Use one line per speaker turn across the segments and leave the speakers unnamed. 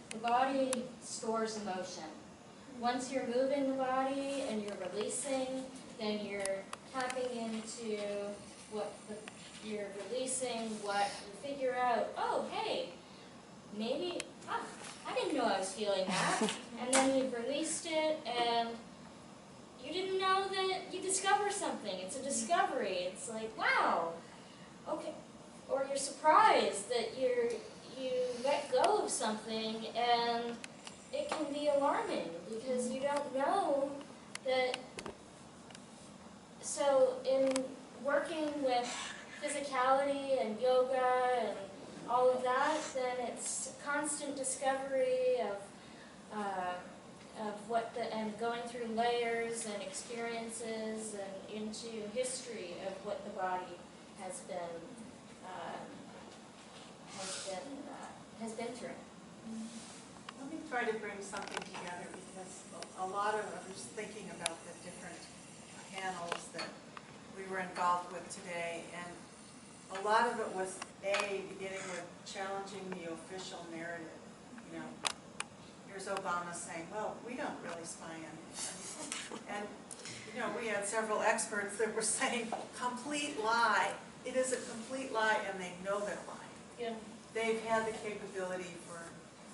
the body stores emotion. Once you're moving the body and you're releasing, then you're tapping into what you're releasing, what you figure out, oh, hey, maybe, I didn't know I was feeling that. And then you've released it, and you didn't know that you discover something. It's a discovery. It's like, wow, okay. Or you're surprised that you let go of something, and it can be alarming because you don't know that. So in working with physicality and yoga and all of that, then it's constant discovery of what and going through layers and experiences and into history of what the body has been through.
Let me try to bring something together, because a lot of, I was thinking about the different panels that we were involved with today, and a lot of it was beginning with challenging the official narrative. You know, here's Obama saying, well, we don't really spy on anybody. And you know, we had several experts that were saying, complete lie. It is a complete lie, and they know they're lying.
Yeah.
They've had the capability for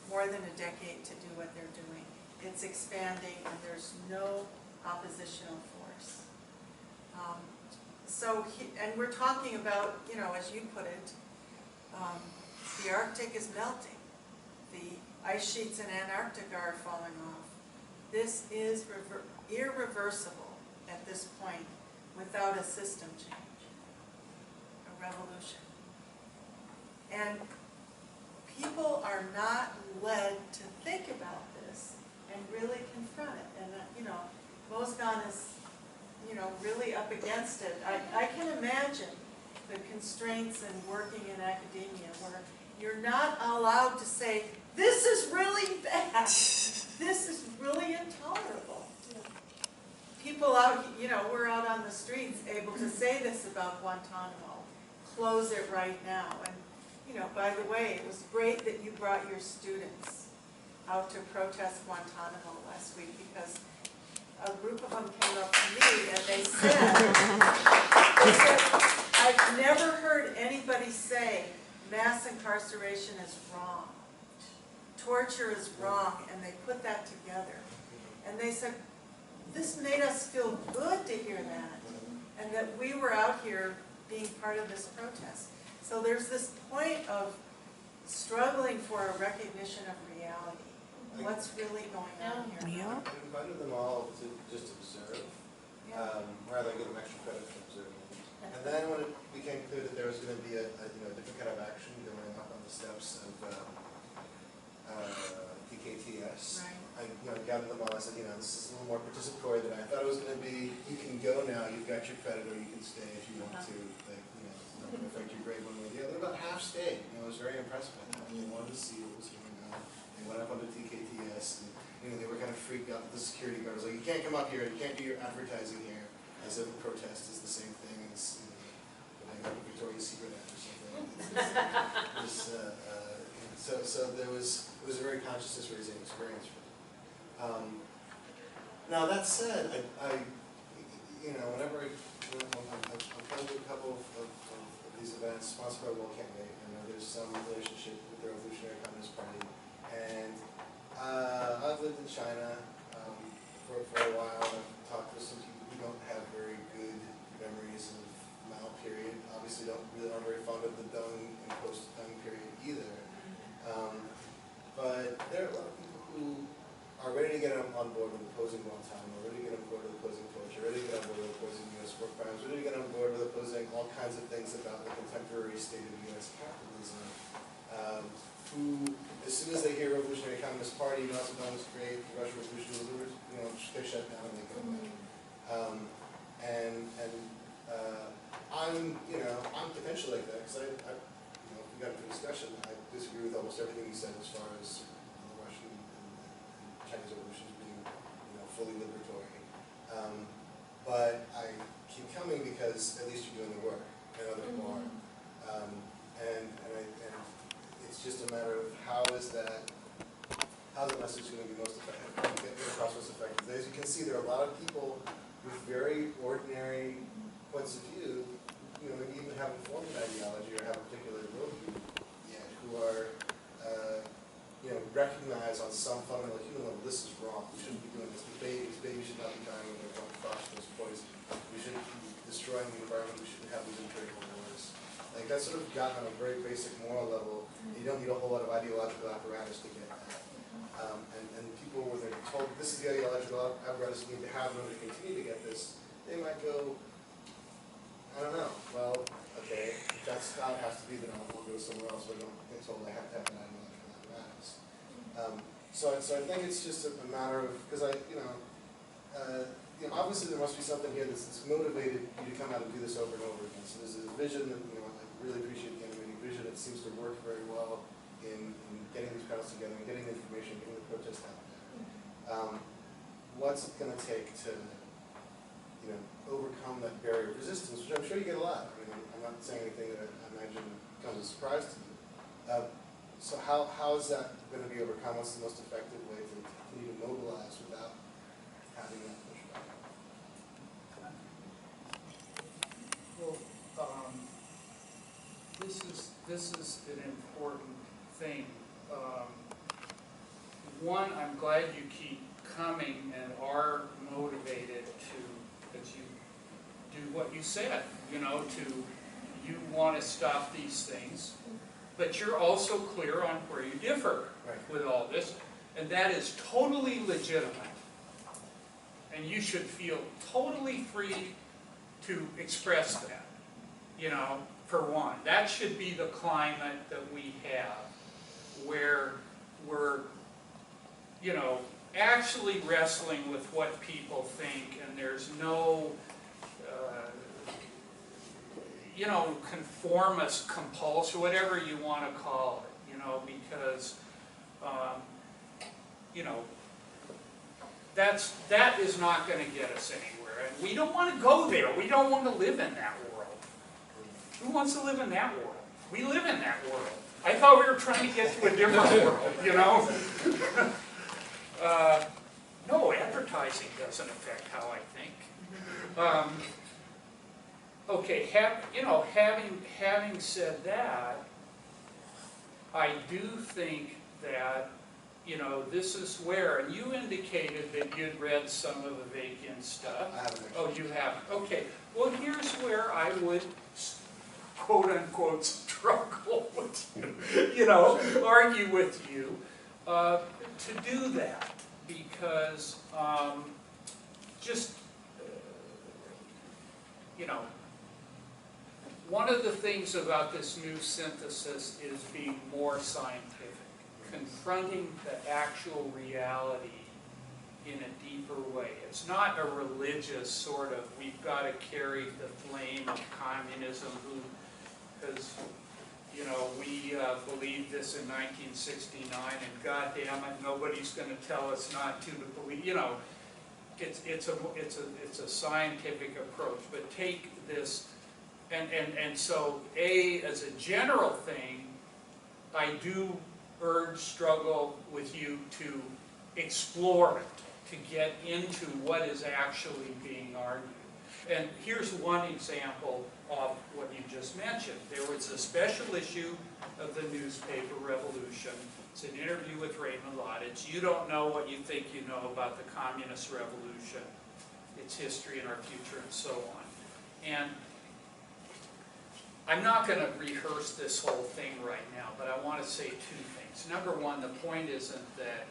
more than a decade to do what they're doing. It's expanding, and there's no oppositional force. And we're talking about, you know, as you put it, the Arctic is melting. The ice sheets in Antarctica are falling off. This is irreversible at this point without a system change, a revolution. And people are not led to think about this and really confront it. And you know, Mozhgan is, you know, really up against it. I can imagine the constraints in working in academia where you're not allowed to say, this is really bad. This is really intolerable. People out, you know, we're out on the streets able to say this about Guantanamo. Close it right now. And you know, by the way, it was great that you brought your students out to protest Guantanamo last week, because a group of them came up to me and they said, I've never heard anybody say mass incarceration is wrong, torture is wrong, and they put that together. And they said, this made us feel good to hear that, and that we were out here being part of this protest. So there's this point of struggling for a recognition of reality. What's really going on here?
I invited them all to just observe, rather than give them extra credit for observing. And then when it became clear that there was going to be a different kind of action going up on the steps of DKTS,
right.
I gathered them all. I said, this is a little more participatory than I thought it was going to be. You can go now. You've got your credit, or you can stay if you want to. Like, it's not going to affect your grade one way or the other. About half stayed. I was very impressed by that. They wanted to see what was going on. They went up onto DKTS, and they were kind of freaked out that the security guard was like, you can't come up here. You can't do your advertising here. As if a protest is the same thing as a Victoria's Secret ad or something. So it was a very consciousness raising experience for them. Now that said, whenever I've come to a couple of these events sponsored by World Can't Wait, I know there's some relationship with the Revolutionary Communist Party, and I've lived in China for a while. I've talked to some people who don't have very good memories of Mao period. Obviously, aren't very fond of the Deng and post-Deng period either. But there are a lot of people who are ready to get on board with opposing Guantanamo, ready to get on board with opposing torture, ready to get on board with opposing U.S. war crimes, ready to get on board with opposing all kinds of things about the contemporary state of U.S. capitalism, who, as soon as they hear Revolutionary Communist Party, Mao Zedong is great, the Russian Revolution was over, they shut down and they go away. I'm potentially like that, because we got into a discussion. I disagree with almost everything he said as far as the Russian and Chinese revolutions being, fully liberatory. But I keep coming because at least you're doing the work, and other people aren't. And it's just a matter of how's the message going to be most effective, get across most effective. As you can see, there are a lot of people with very ordinary points of view, maybe even haven't formed an ideology or have a particular worldview yet, who are, recognize on some fundamental human level, this is wrong. We shouldn't be doing this. These babies should not be dying when they're going phosphorus poison. We shouldn't be destroying the environment. We shouldn't have these empirical wars. Like, that's sort of gotten on a very basic moral level. You don't need a whole lot of ideological apparatus to get that. And people, when they're told this is the ideological apparatus you need to have in order to continue to get this, they might go, I don't know, well, okay, if that's how it has to be, then I'll go somewhere else where I don't get told I have to have an ideological apparatus. So I think it's just a matter of, because obviously there must be something here that's motivated you to come out and do this over and over again. So there's a vision that, I really appreciate the animating vision. It seems to work very well in getting these panels together and getting the information, getting the protest out there. What's it going to take to, overcome that barrier of resistance, which I'm sure you get a lot. I mean, I'm not saying anything that I imagine comes as a surprise to you. So how is that going to be overcome? What's the most effective way to continue to mobilize without having that pushback?
Well, this is an important thing. One, I'm glad you keep coming and are motivated to, as you do what you said, you want to stop these things, but you're also clear on where you differ with all this, and that is totally legitimate. And you should feel totally free to express that, for one. That should be the climate that we have, where we're, actually wrestling with what people think, and there's no, conformist compulsion, whatever you want to call it, because, that is not going to get us anywhere, and we don't want to go there. We don't want to live in that world. Who wants to live in that world? We live in that world. I thought we were trying to get to a different world, No, advertising doesn't affect how I think. Okay, having said that, I do think that, this is where, and you indicated that you'd read some of the Vakian stuff.
I haven't.
Oh, you haven't. Okay. Well, here's where I would, quote unquote, struggle with you, argue with you to do that, because one of the things about this new synthesis is being more scientific, confronting the actual reality in a deeper way. It's not a religious sort of, we've got to carry the flame of communism, because, we believed this in 1969, and God damn it, nobody's going to tell us not to believe, it's a scientific approach, but take this, and so, as a general thing, I do struggle with you to explore it, to get into what is actually being argued. And here's one example of what you just mentioned. There was a special issue of the newspaper Revolution. It's an interview with Raymond Lodditz. You don't know what you think you know about the communist revolution, its history and our future, and so on. And I'm not going to rehearse this whole thing right now, but I want to say two things. Number one, the point isn't that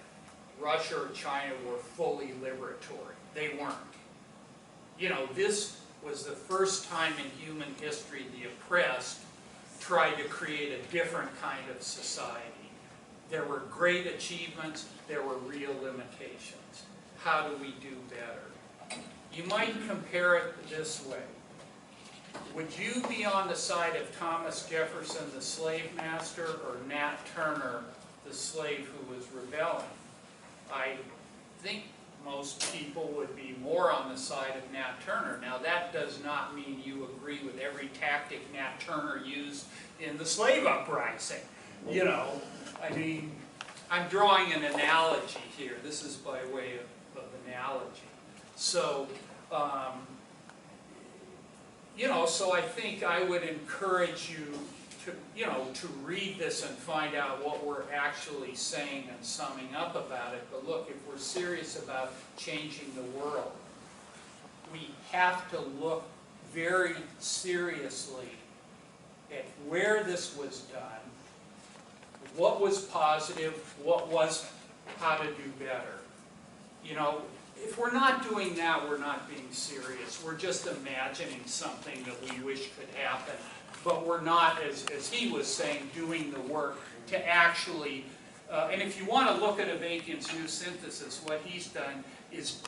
Russia or China were fully liberatory. They weren't. This was the first time in human history the oppressed tried to create a different kind of society. There were great achievements, there were real limitations. How do we do better? You might compare it this way. Would you be on the side of Thomas Jefferson, the slave master, or Nat Turner, the slave who was rebelling? I think most people would be more on the side of Nat Turner. Now, that does not mean you agree with every tactic Nat Turner used in the slave uprising. You know, I mean, I'm drawing an analogy here. This is by way of analogy. So, you know, so I think I would encourage you to, you know, to read this and find out what we're actually saying and summing up about it. But look, if we're serious about changing the world, we have to look very seriously at where this was done, what was positive, what wasn't, how to do better. You know, if we're not doing that, we're not being serious. We're just imagining something that we wish could happen, but we're not, as he was saying, doing the work to actually, and if you want to look at Avakian's new synthesis, what he's done is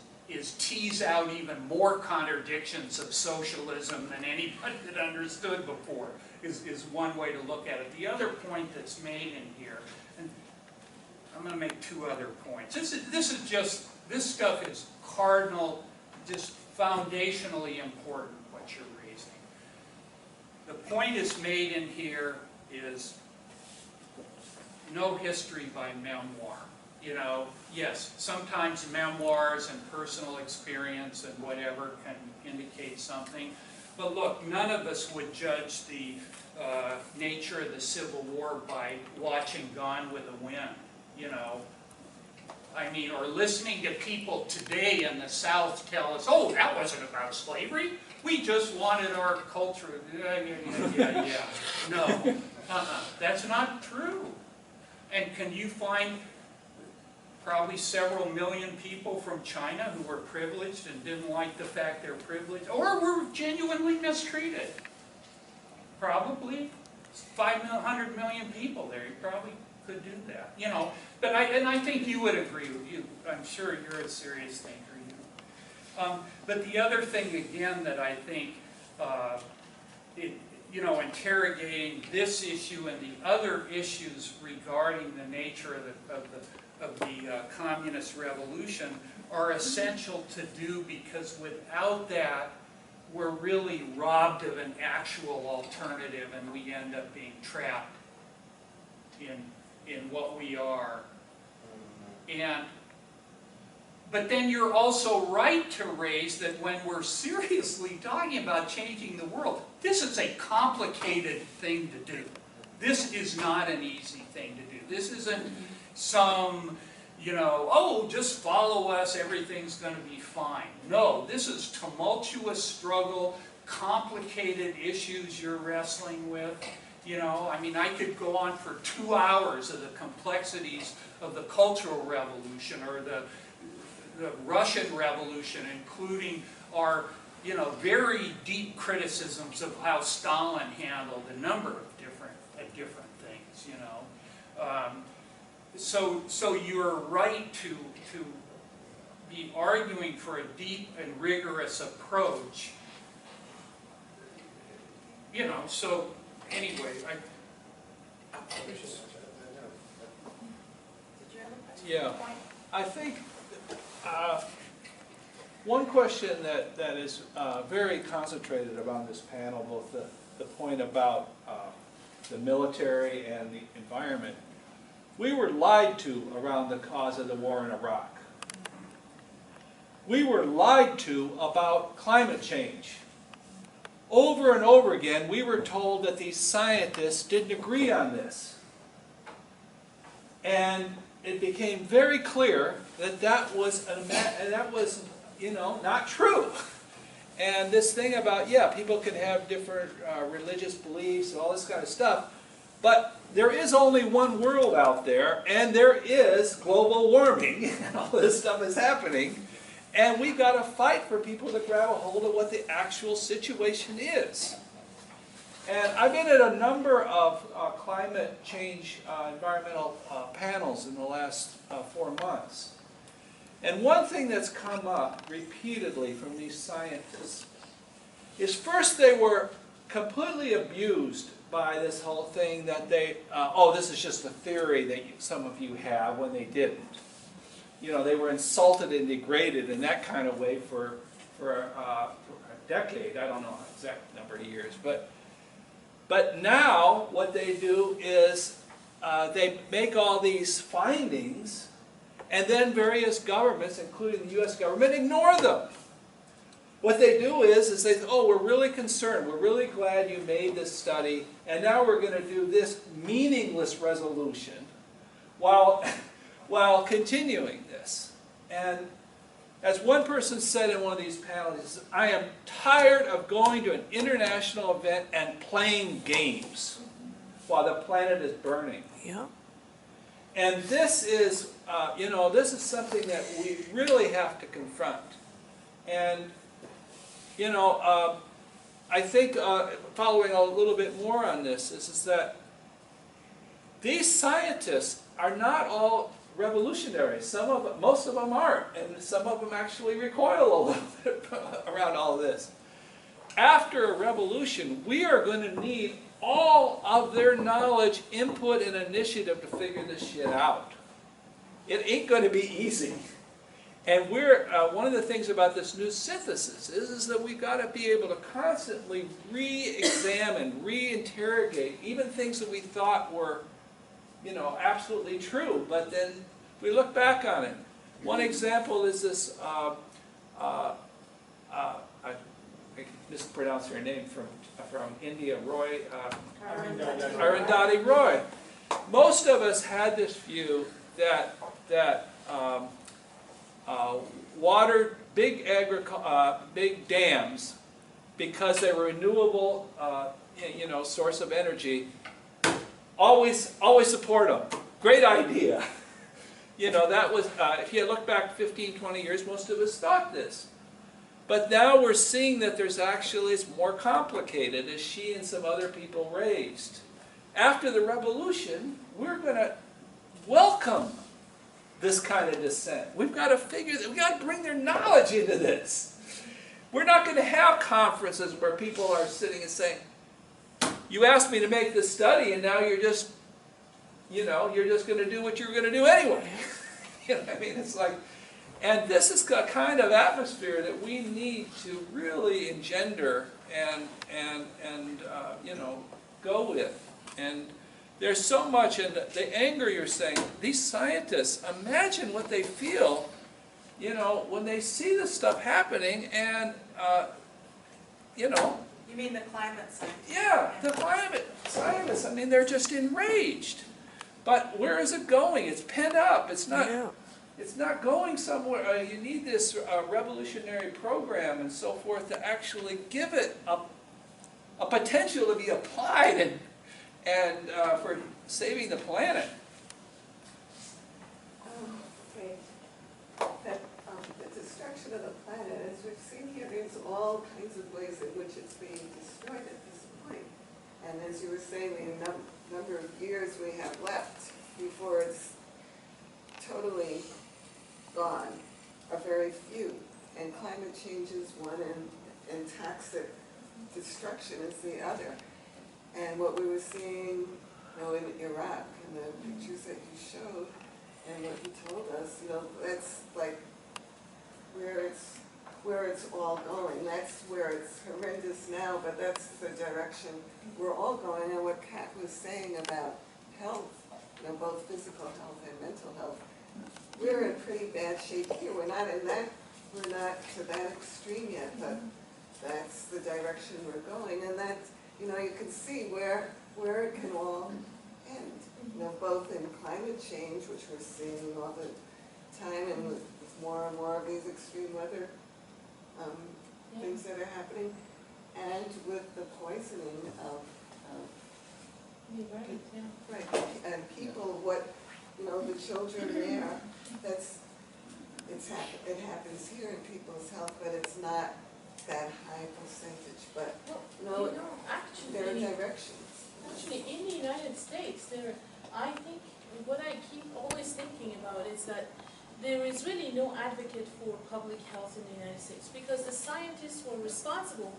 tease out even more contradictions of socialism than anybody had understood before, is one way to look at it. The other point that's made in here, and I'm going to make two other points. This stuff is cardinal, just foundationally important, what you're raising. The point is made in here is no history by memoir. You know, yes, sometimes memoirs and personal experience and whatever can indicate something. But look, none of us would judge the nature of the Civil War by watching Gone with the Wind, you know. I mean, or listening to people today in the South tell us, oh, that wasn't about slavery. We just wanted our culture. Yeah. No, that's not true. And can you find probably several million people from China who were privileged and didn't like the fact they're privileged, or were genuinely mistreated? Probably 500 million people there. You probably could do that, you know. But I think you would agree with you. I'm sure you're a serious thinker. But the other thing again that I think, you know, interrogating this issue and the other issues regarding the nature of the communist revolution are essential to do, because without that, we're really robbed of an actual alternative, and we end up being trapped in what we are. But then you're also right to raise that when we're seriously talking about changing the world, this is a complicated thing to do. This is not an easy thing to do. This isn't some, you know, oh, just follow us, everything's going to be fine. No, this is tumultuous struggle, complicated issues you're wrestling with. You know, I mean, I could go on for 2 hours of the complexities of the Cultural Revolution or the Russian Revolution, including our, you know, very deep criticisms of how Stalin handled a number of different things, you know. So you're right to be arguing for a deep and rigorous approach. You know, so anyway,
Yeah, I think one question that is very concentrated around this panel, both the point about the military and the environment. We were lied to around the cause of the war in Iraq. We were lied to about climate change. Over and over again, we were told that these scientists didn't agree on this. And it became very clear that that was, you know, not true. And this thing about, yeah, people can have different religious beliefs and all this kind of stuff, but there is only one world out there, and there is global warming, and all this stuff is happening, and we've got to fight for people to grab a hold of what the actual situation is. And I've been at a number of climate change environmental panels in the last 4 months. And one thing that's come up repeatedly from these scientists is first they were completely abused by this whole thing that they, oh, this is just a theory that some of you have, when they didn't. You know, they were insulted and degraded in that kind of way for a decade. I don't know the exact number of years. But now what they do is they make all these findings, and then various governments, including the US government, ignore them. What they do is they say, oh, we're really concerned, we're really glad you made this study, and now we're going to do this meaningless resolution while continuing this. And as one person said in one of these panels, he said, I am tired of going to an international event and playing games while the planet is burning.
Yeah.
And this is, this is something that we really have to confront. And, I think following a little bit more on this is that these scientists are not all revolutionary. Most of them aren't, and some of them actually recoil a little bit around all this. After a revolution, we are going to need all of their knowledge, input, and initiative to figure this shit out. It ain't going to be easy. And one of the things about this new synthesis is that we've got to be able to constantly re-examine, re-interrogate, even things that we thought were, absolutely true, but then we look back on it. One example is this, I mispronounced her name, from India, Roy, Arundhati Roy. Most of us had this view that water, big dams, because they were renewable, source of energy, always support them. Great idea. That was, if you look back 15, 20 years, most of us thought this. But now we're seeing that it's more complicated, as she and some other people raised. After the revolution, we're going to welcome this kind of dissent. We've got to we've got to bring their knowledge into this. We're not going to have conferences where people are sitting and saying, you asked me to make this study, and now you're just going to do what you're going to do anyway. It's like, and this is a kind of atmosphere that we need to really engender and go with. And there's so much, and the anger you're saying, these scientists, imagine what they feel, when they see this stuff happening, and,
You mean the climate scientists?
yeah, the climate scientists, they're just enraged. But where is it going? It's pent up. It's not.
Yeah.
It's not going somewhere. You need this revolutionary program and so forth to actually give it a potential to be applied and for saving the planet.
Okay. The destruction of the planet, as we've seen here, there's all kinds of ways in which it's being destroyed at this point. And as you were saying, the number of years we have left before it's totally gone are very few. And climate change is one, and toxic destruction is the other. And what we were seeing, in Iraq, and the pictures that you showed, and what you told us, that's like where it's all going. That's where it's horrendous now, but that's the direction we're all going. And what Kat was saying about health, both physical health and mental health, we're in pretty bad shape here. We're not to that extreme yet, but that's the direction we're going. And that's, you can see where it can all end. Both in climate change, which we're seeing all the time, and with more and more of these extreme weather things that are happening, and with the poisoning of and people, the children there, it happens here in people's health, but it's not that high percentage, but
actually,
there are directions.
Actually, in the United States, I think what I keep always thinking about is that there is really no advocate for public health in the United States, because the scientists who are responsible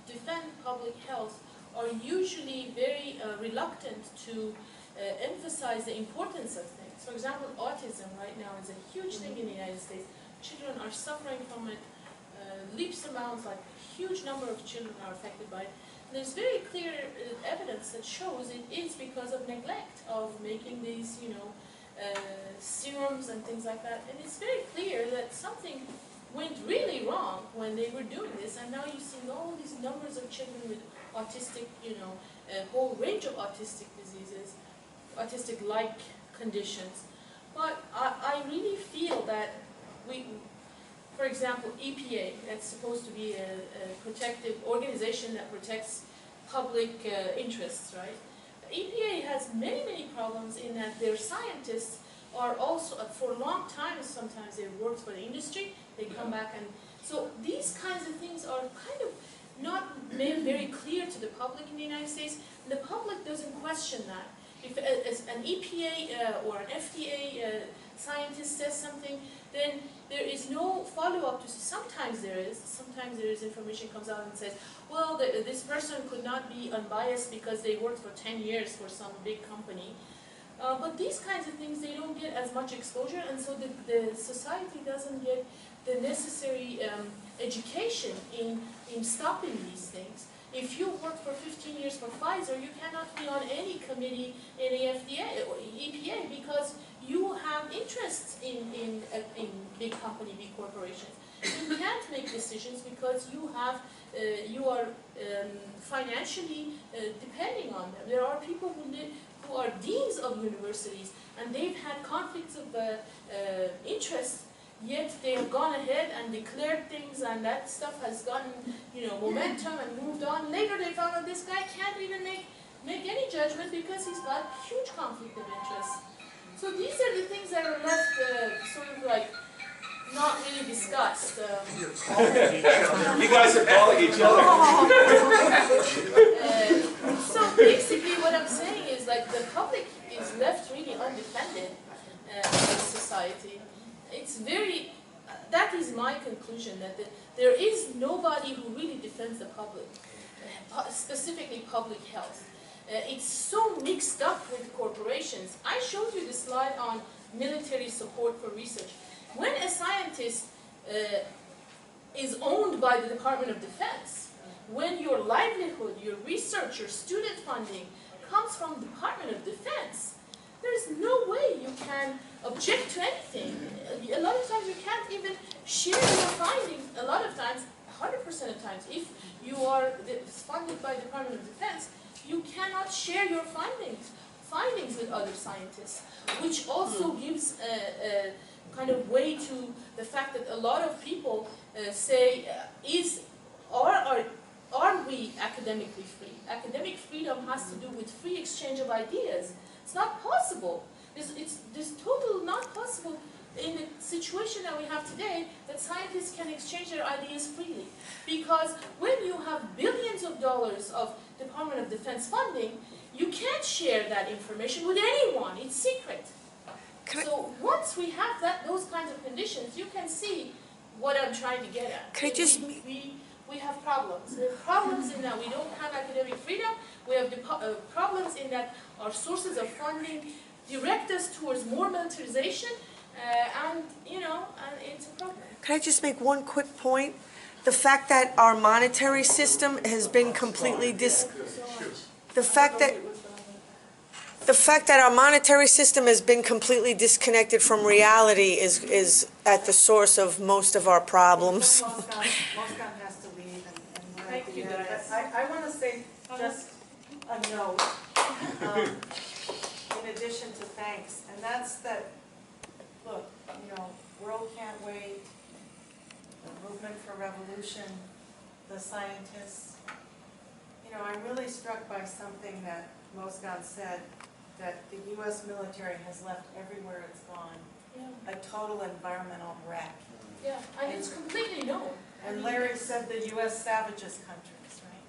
to defend public health are usually very reluctant to emphasize the importance of things. For example, autism right now is a huge thing in the United States. Children are suffering from it leaps and bounds, like a huge number of children are affected by it.
There's very clear evidence that shows it is because of neglect of making these, serums and things like that. And it's very clear that something went really wrong when they were doing this. And now you're seeing all these numbers of children with autistic, a whole range of autistic diseases, autistic-like conditions. But I really feel that for example, EPA, that's supposed to be a protective organization that protects public interests, right? EPA has many, many problems in that their scientists are also, for a long time, sometimes they worked for the industry, they come back and, so these kinds of things are kind of not made very clear to the public in the United States. The public doesn't question that. If as an EPA or an FDA scientist says something, then there is no follow-up to see. Sometimes there is information comes out and says, well, this person could not be unbiased because they worked for 10 years for some big company. But these kinds of things, they don't get as much exposure, and so the society doesn't get the necessary education in stopping these things. If you work for 15 years for Pfizer, you cannot be on any committee in the FDA or EPA because you have interests in big company, big corporations. You can't make decisions because you are financially depending on them. There are people who are deans of universities, and they've had conflicts of interest. Yet they have gone ahead and declared things, and that stuff has gotten, momentum and moved on. Later they found out this guy can't even make any judgment because he's got huge conflict of interest. So these are the things that are left sort of like not really discussed.
You guys are calling each other.
So basically what I'm saying is like the public is left really undefended in society. It's that is my conclusion, that there is nobody who really defends the public, specifically public health. It's so mixed up with corporations. I showed you the slide on military support for research. When a scientist is owned by the Department of Defense, when your livelihood, your research, your student funding comes from the Department of Defense, there's no way you can object to anything. A lot of times you can't even share your findings. A lot of times, 100% of times, if you are funded by the Department of Defense, you cannot share your findings with other scientists, which also gives a kind of way to the fact that a lot of people say, are we academically free? Academic freedom has to do with free exchange of ideas. It's not possible. It's totally not possible in the situation that we have today that scientists can exchange their ideas freely. Because when you have billions of dollars of Department of Defense funding, you can't share that information with anyone. It's secret. So once we have those kinds of conditions, you can see what I'm trying to get at. We have problems. There are problems in that we don't have academic freedom. We have problems in that our sources of funding direct us towards more militarization, and it's a problem.
Can I just make one quick point? The fact that our monetary system has been completely the fact that our monetary system has been completely disconnected from reality is at the source of most of our problems.
Mozhgan has to leave, and
Thank you, guys.
But I want to say just a note, in addition to thanks, and that's that, look, World Can't Wait, the Movement for Revolution, the scientists, I'm really struck by something that Mozhgan said, that the U.S. military has left everywhere it's gone a total environmental wreck.
Yeah, and it's completely known.
And Larry said the U.S. savages countries, right?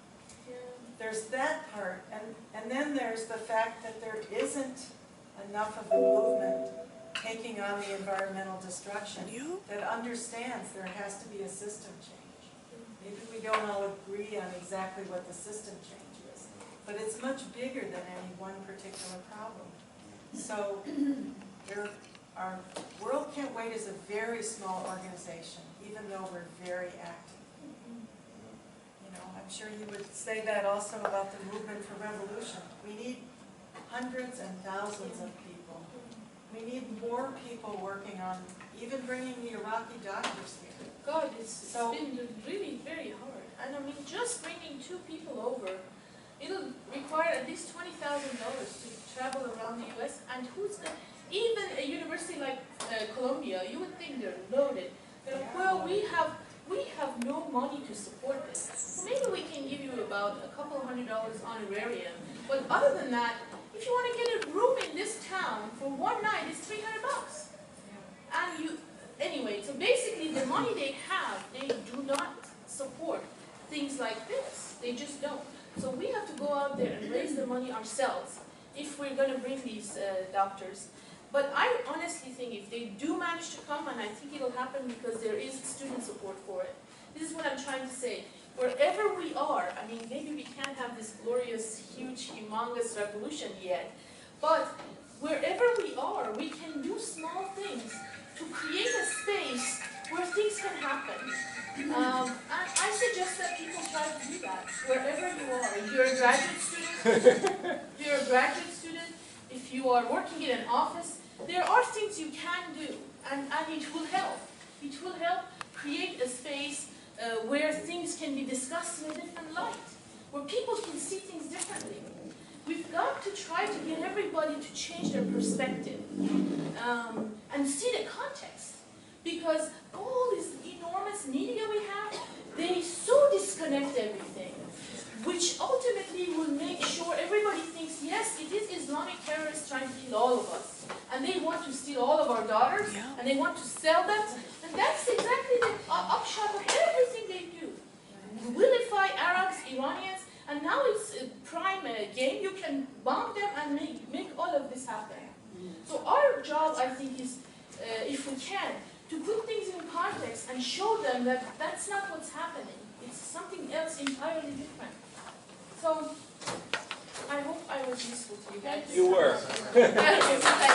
Yeah.
There's that part, and then there's the fact that there isn't enough of a movement taking on the environmental destruction that understands there has to be a system change. Maybe we don't all agree on exactly what the system change is, but it's much bigger than any one particular problem. So our World Can't Wait is a very small organization, even though we're very active. I'm sure you would say that also about the movement for revolution. We need hundreds and thousands of people. We need more people working on even bringing the Iraqi doctors here.
God, it's been really very hard. And I mean, just bringing 2 people over, it'll require at least $20,000 to travel around the U.S. And even a university like Columbia, you would think they're loaded. They're like, well, we have no money to support this. So maybe we can give you about a couple $100 honorarium. But other than that, if you want to get a room in this town for one night, it's $300. And anyway, so basically the money they have, they do not support things like this. They just don't. So we have to go out there and raise the money ourselves if we're going to bring these doctors. But I honestly think if they do manage to come, and I think it'll happen because there is student support for it. This is what I'm trying to say. Wherever we are, I mean, maybe we can't have this glorious, huge, humongous revolution yet, but wherever we are, we can do small things to create a space where things can happen. And I suggest that people try to do that, wherever you are. If you're a graduate student, if you are working in an office, there are things you can do, and it will help. It will help create a space where things can be discussed in a different light, where people can see things differently. We've got to try to get everybody to change their perspective and see the context. Because all this enormous media we have, they so disconnect everything, which ultimately will make sure everybody thinks, yes, it is Islamic terrorists trying to kill all of us. And they want to steal all of our daughters, and they want to sell them. And that's exactly the upshot of everything they do. Vilify Arabs, Iranians, and now it's a prime game. You can bomb them and make all of this happen. So our job, I think, is, if we can, to put things in context and show them that that's not what's happening. It's something else entirely different. So I hope I was useful to you guys.
You were.
Thank you.